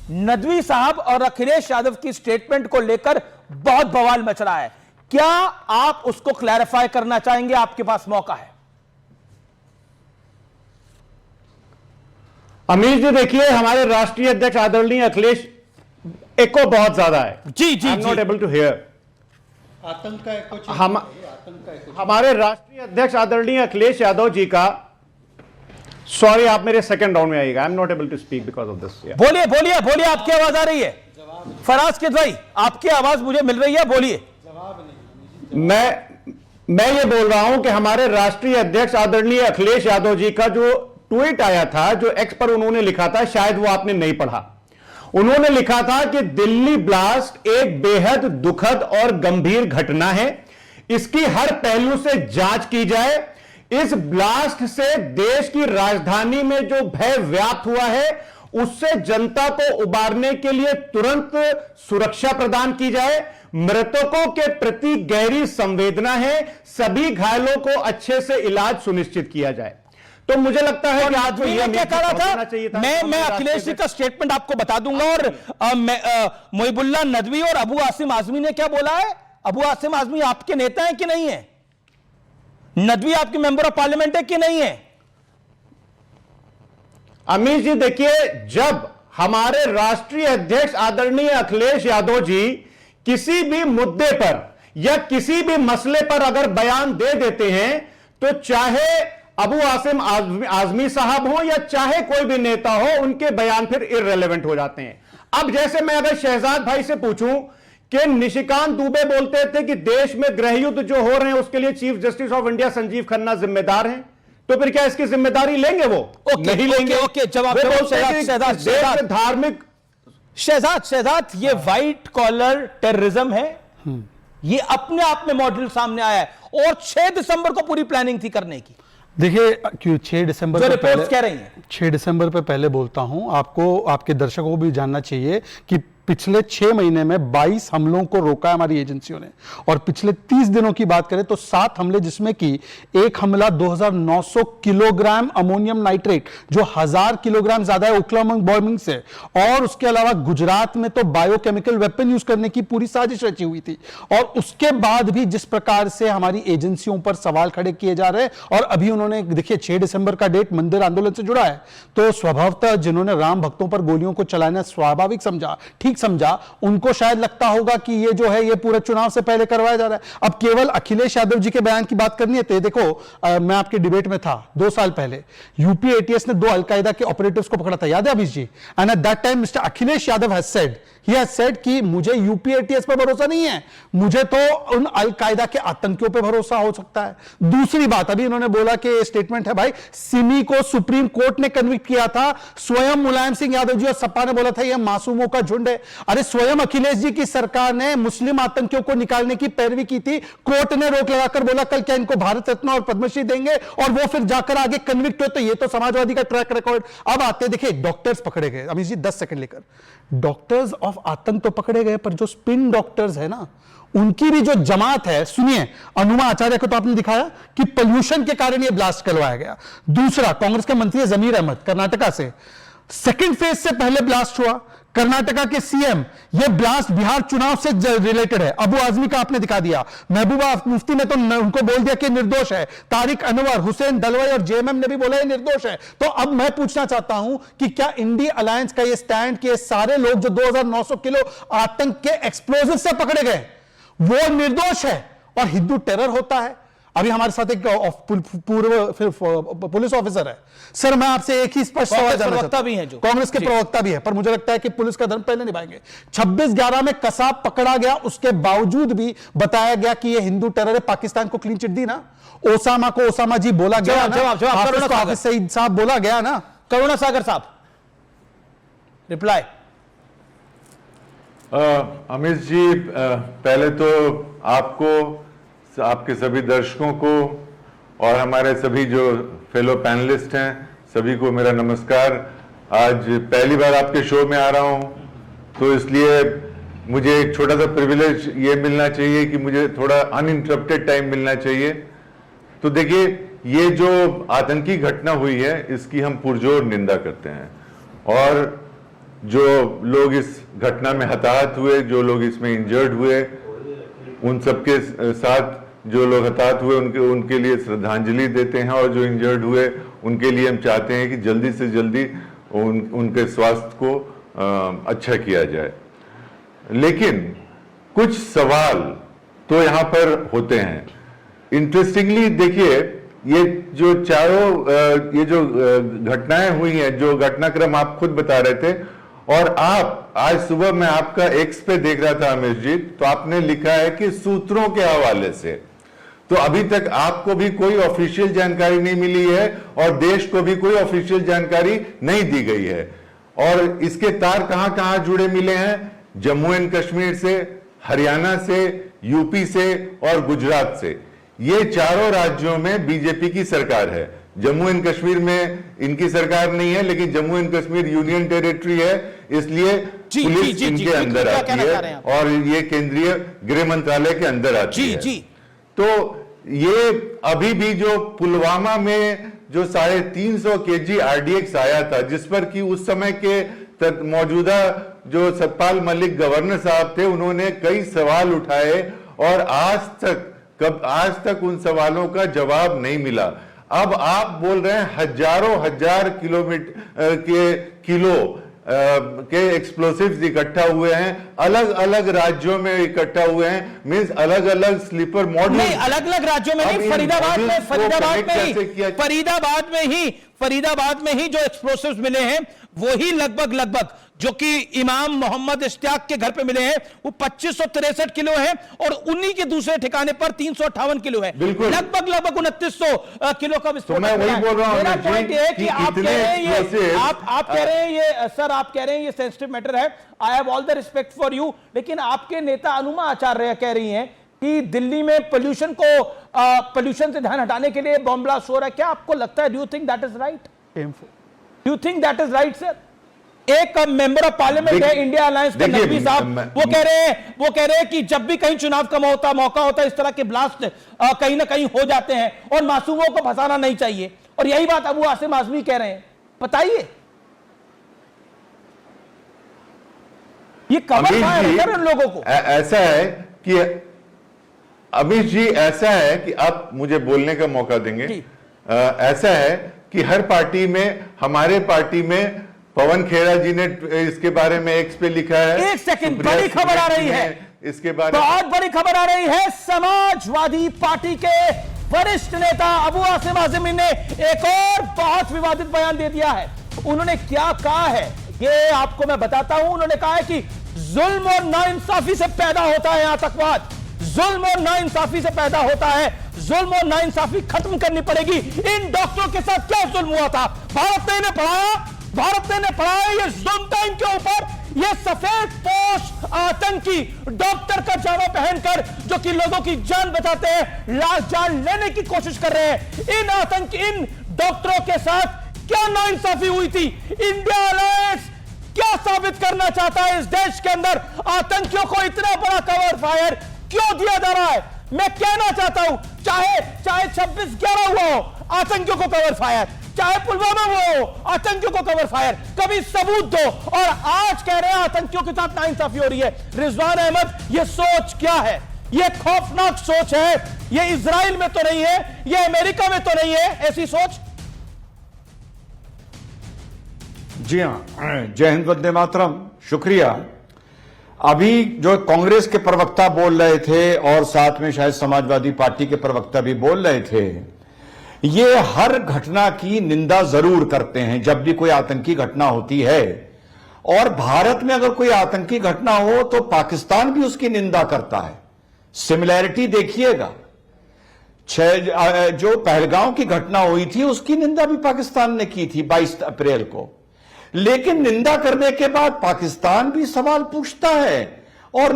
नदवी साहब और अखिलेश यादव की स्टेटमेंट को लेकर बहुत बवाल मच रहा है, क्या आप उसको क्लैरिफाई करना चाहेंगे? आपके पास मौका है। अमीर जी, देखिए, हमारे राष्ट्रीय अध्यक्ष आदरणीय अखिलेश एको बहुत ज्यादा है। जी जी, नॉट एबल टू हियर। आतंक का एको हमारे राष्ट्रीय अध्यक्ष आदरणीय अखिलेश यादव जी का, सॉरी, आप मेरे सेकंड राउंड में आइएगा। I am not able to speak because of this. बोलिए बोलिए बोलिए, आपकी आवाज आ रही है। फराज किद भाई, आपकी आवाज मुझे मिल रही है, बोलिए। मैं ये बोल रहा हूं कि हमारे राष्ट्रीय अध्यक्ष आदरणीय अखिलेश यादव जी का जो ट्वीट आया था, जो एक्स पर उन्होंने लिखा था, शायद वो आपने नहीं पढ़ा। उन्होंने लिखा था कि दिल्ली ब्लास्ट एक बेहद दुखद और गंभीर घटना है, इसकी हर पहलू से जांच की जाए। इस ब्लास्ट से देश की राजधानी में जो भय व्याप्त हुआ है, उससे जनता को उबारने के लिए तुरंत सुरक्षा प्रदान की जाए। मृतकों के प्रति गहरी संवेदना है, सभी घायलों को अच्छे से इलाज सुनिश्चित किया जाए। तो मुझे लगता है कि आपको यह क्या कह रहा था, मैं अखिलेश जी का स्टेटमेंट आपको बता दूंगा। और मोहिबुल्लाह नदवी और अबू आसिम आजमी ने क्या बोला है? अबू आसिम आजमी आपके नेता हैं कि नहीं है? नदवी आपके मेंबर ऑफ पार्लियामेंट है कि नहीं है? अमीर जी, देखिए, जब हमारे राष्ट्रीय अध्यक्ष आदरणीय अखिलेश यादव जी किसी भी मुद्दे पर या किसी भी मसले पर अगर बयान दे देते हैं, तो चाहे अबू आसिम आजमी साहब हो या चाहे कोई भी नेता हो, उनके बयान फिर इररिलेवेंट हो जाते हैं। अब जैसे मैं अगर शहजाद भाई से पूछूं कि निशिकांत दुबे बोलते थे कि देश में गृह युद्ध जो हो रहे हैं उसके लिए chief justice of India Sanjeev Khanna जिम्मेदार हैं, तो फिर क्या इसकी जिम्मेदारी लेंगे? वो नहीं लेंगे। ओके, जवाब धार्मिक शहजाद, ये व्हाइट कॉलर टेररिज्म है, ये अपने आप में मॉडल सामने आया है और 6 दिसंबर को पूरी प्लानिंग थी करने की। देखिए, क्यों 6 दिसंबर जो पे पहले कह रही हैं, 6 दिसंबर पे पहले बोलता हूं, आपको, आपके दर्शकों को भी जानना चाहिए कि पिछले 6 महीने में 22 हमलों को रोका है हमारी एजेंसियों ने। और पिछले 30 दिनों की बात करें तो 7 हमले, जिसमें कि एक हमला 2900 किलोग्राम अमोनियम नाइट्रेट, जो 1000 किलोग्राम ज्यादा है ओक्लाहोमा बॉम्बिंग से, और उसके अलावा गुजरात में तो बायोकेमिकल वेपन यूज करने की पूरी साजिश रची हुई थी। और उसके बाद भी जिस प्रकार से हमारी एजेंसियों पर सवाल खड़े किए जा रहे हैं, और अभी उन्होंने, देखिए, 6 दिसंबर का डेट मंदिर आंदोलन से जुड़ा है, तो स्वभावतः जिन्होंने राम भक्तों पर गोलियों को चलाना स्वाभाविक समझा, ठीक समझा, उनको शायद लगता होगा कि ये जो है ये पूरा चुनाव से पहले करवाया जा रहा है। अब केवल अखिलेश यादव जी के बयान की बात करनी है तो देखो, मैं आपके डिबेट में था 2 साल पहले, यूपी एटीएस ने 2 अलकायदा के ऑपरेटिव्स को पकड़ा था, याद है Abhish ji? And at that time mister Akhilesh Yadav has said कि मुझे यूपी एटीएस पर भरोसा नहीं है, मुझे तो उन अलकायदा के आतंकियों पर भरोसा हो सकता है। दूसरी बात, अभी उन्होंने बोला कि स्टेटमेंट है भाई, सिमी को सुप्रीम कोर्ट ने कन्विक्ट किया था, स्वयं मुलायम सिंह यादव जी और सपा ने बोला था यह मासूमों का झुंड है। अरे स्वयं अखिलेश जी की सरकार ने मुस्लिम आतंकियों को निकालने की पैरवी की थी, कोर्ट ने रोक लगाकर बोला कल क्या इनको भारत रत्न और पद्मश्री देंगे, और वो फिर जाकर आगे कन्विक्ट हुए। तो ये तो समाजवादी का ट्रैक रिकॉर्ड। अब आते, देखिए, डॉक्टर्स पकड़े गए, अमीश जी 10 सेकंड लेकर, डॉक्टर्स ऑफ आतंक तो पकड़े गए, पर जो स्पिन डॉक्टर्स है ना, उनकी भी जो जमात है, सुनिए, अनुमा आचार्य को तो आपने दिखाया कि पोल्यूशन के कारण ये ब्लास्ट करवाया गया। दूसरा, कांग्रेस के मंत्री जमीर अहमद कर्नाटका से, सेकंड फेज से पहले ब्लास्ट हुआ, कर्नाटका के सीएम, ये ब्लास्ट बिहार चुनाव से रिलेटेड है। अबू आजमी का आपने दिखा दिया, महबूबा मुफ्ती ने तो उनको बोल दिया कि निर्दोष है, तारिक अनवर, हुसैन दलवाई और जेएमएम ने भी बोला ये निर्दोष है। तो अब मैं पूछना चाहता हूं कि क्या इंडिया अलायंस का ये स्टैंड कि सारे लोग जो 2900 किलो आतंक के एक्सप्लोजिव से पकड़े गए वो निर्दोष है और हिंदू टेरर होता है? अभी हमारे साथ एक पूर्व पुलिस ऑफिसर है। सर, मैं आपसे एक ही स्पष्ट सवाल जानना चाहता हूं, जो कांग्रेस के प्रवक्ता भी है, पर मुझे लगता है कि पुलिस का धर्म पहले निभाएंगे। 26/11 में कसाब पकड़ा गया, उसके बावजूद भी बताया गया कि यह हिंदू टेरर है। पाकिस्तान को क्लीन चिट दी ना, ओसामा को ओसामा जी बोला गया, हाफिज सईद साहब बोला गया ना। करुणा सागर साहब, रिप्लाई। अमित जी, पहले तो आपको, आपके सभी दर्शकों को और हमारे सभी जो फेलो पैनलिस्ट हैं, सभी को मेरा नमस्कार। आज पहली बार आपके शो में आ रहा हूं, तो इसलिए मुझे एक छोटा सा प्रिविलेज ये मिलना चाहिए कि मुझे थोड़ा अनइंटरप्टेड टाइम मिलना चाहिए। तो देखिए, ये जो आतंकी घटना हुई है, इसकी हम पुरजोर निंदा करते हैं। और जो लोग इस घटना में हताहत हुए, जो लोग इसमें इंजर्ड हुए, उन सबके साथ जो लोग हताहत हुए उनके लिए श्रद्धांजलि देते हैं, और जो इंजर्ड हुए उनके लिए हम चाहते हैं कि जल्दी से जल्दी उनके स्वास्थ्य को अच्छा किया जाए। लेकिन कुछ सवाल तो यहाँ पर होते हैं। इंटरेस्टिंगली देखिए, ये जो चारों ये जो घटनाएं हुई हैं, जो घटनाक्रम आप खुद बता रहे थे, और आप आज सुबह मैं आपका एक्स पे देख रहा था अमेश जी, तो आपने लिखा है कि सूत्रों के हवाले से, तो अभी तक आपको भी कोई ऑफिशियल जानकारी नहीं मिली है और देश को भी कोई ऑफिशियल जानकारी नहीं दी गई है। और इसके तार कहां कहां जुड़े मिले हैं? जम्मू एंड कश्मीर से, हरियाणा से, यूपी से और गुजरात से। ये चारों राज्यों में बीजेपी की सरकार है। जम्मू एंड कश्मीर में इनकी सरकार नहीं है, लेकिन Jammu and Kashmir union territory है, इसलिए पुलिस इनके अंदर आती है और ये केंद्रीय गृह मंत्रालय के अंदर आती है। तो ये अभी भी जो पुलवामा में जो 350 केजी RDX आया था, जिस पर कि उस समय के मौजूदा जो सतपाल मलिक गवर्नर साहब थे, उन्होंने कई सवाल उठाए और आज तक उन सवालों का जवाब नहीं मिला। अब आप बोल रहे हैं हजार किलोमीटर किलो के एक्सप्लोसिव्स इकट्ठा हुए हैं, अलग अलग राज्यों में इकट्ठा हुए हैं, मींस अलग अलग स्लीपर मॉड्यूल। नहीं, अलग अलग राज्यों में नहीं, फरीदाबाद में ही जो एक्सप्लोसिव्स मिले हैं वो ही लगभग जो कि इमाम मोहम्मद इश्तियाक के घर पे मिले हैं वो 2563 किलो है, और उन्हीं के दूसरे ठिकाने पर 358 किलो है। लगभग 2900 किलो का विस्फोट। तो मैं वही बोल रहा हूं, मेरा पॉइंट ये है कि आप कह रहे हैं ये आप कह रहे हैं ये सर, आप कह रहे हैं ये सेंसिटिव मैटर है। I have all the respect for you, लेकिन आपके नेता अनुमा आचार्य कह रही हैं कि दिल्ली में पोल्यूशन से ध्यान हटाने के लिए बॉम्ब ब्लास्ट हो रहा है। क्या आपको लगता है, do you think that is right? Do you think that is right sir? एक मेंबर ऑफ पार्लियामेंट है इंडिया अलायंस के नकवी साहब, वो कह रहे हैं कि जब भी कहीं चुनाव का मौका होता है इस तरह के ब्लास्ट कहीं ना कहीं हो जाते हैं और मासूमों को फंसाना नहीं चाहिए, और यही बात अबू आसिम आजमी कह रहे हैं। बताइए ये कवर फायर है सर उन लोगों को। ऐसा है कि अमित जी, ऐसा है कि आप मुझे बोलने का मौका देंगे। ऐसा है कि हर पार्टी में, हमारे पार्टी में पवन खेड़ा जी ने इसके बारे में एक्स पे लिखा है। एक सेकंड, बड़ी खबर आ रही है इसके बारे में, बहुत बड़ी खबर आ रही है। समाजवादी पार्टी के वरिष्ठ नेता अबू आसिम आजमी ने एक और बहुत विवादित बयान दे दिया है। उन्होंने क्या कहा है ये आपको मैं बताता हूं। उन्होंने कहा है कि जुल्म और नाइंसाफी से पैदा होता है आतंकवाद, जुल्म और नाइंसाफी से पैदा होता है, जुल्म और नाइंसाफी खत्म करनी पड़ेगी। इन डॉक्टरों के साथ क्या जुल्म हुआ था? भारत ने इन्हें पढ़ाया ये जुल्म था इनके ऊपर। ये सफेद पोश आतंकी डॉक्टर का जामा पहनकर जो कि लोगों की जान बचाते हैं, जान लेने की कोशिश कर रहे हैं। इन डॉक्टरों के साथ क्या नाइंसाफी हुई थी? इंडिया अलायंस क्या साबित करना चाहता है? इस देश के अंदर आतंकियों को इतना बड़ा कवर फायर क्यों दिया जा रहा है? मैं कहना चाहता हूं, चाहे 26/11 हुआ हो, आतंकियों को कवर फायर, चाहे पुलवामा हो, आतंकियों को कवर फायर, कभी सबूत दो। और आज कह रहे हैं आतंकियों के साथ नाइंसाफी हो रही है। रिजवान अहमद, ये सोच क्या है? ये खौफनाक सोच है। ये इजराइल में तो नहीं है, ये अमेरिका में तो नहीं है ऐसी सोच। जी हाँ, जय हिंद, वंदे मातरम। शुक्रिया। अभी जो कांग्रेस के प्रवक्ता बोल रहे थे और साथ में शायद समाजवादी पार्टी के प्रवक्ता भी बोल रहे थे, ये हर घटना की निंदा जरूर करते हैं जब भी कोई आतंकी घटना होती है, और भारत में अगर कोई आतंकी घटना हो तो पाकिस्तान भी उसकी निंदा करता है। सिमिलैरिटी देखिएगा, जो पहलगांव की घटना हुई थी उसकी निंदा भी पाकिस्तान ने की थी 22 अप्रैल को, लेकिन निंदा करने के बाद पाकिस्तान भी सवाल पूछता है और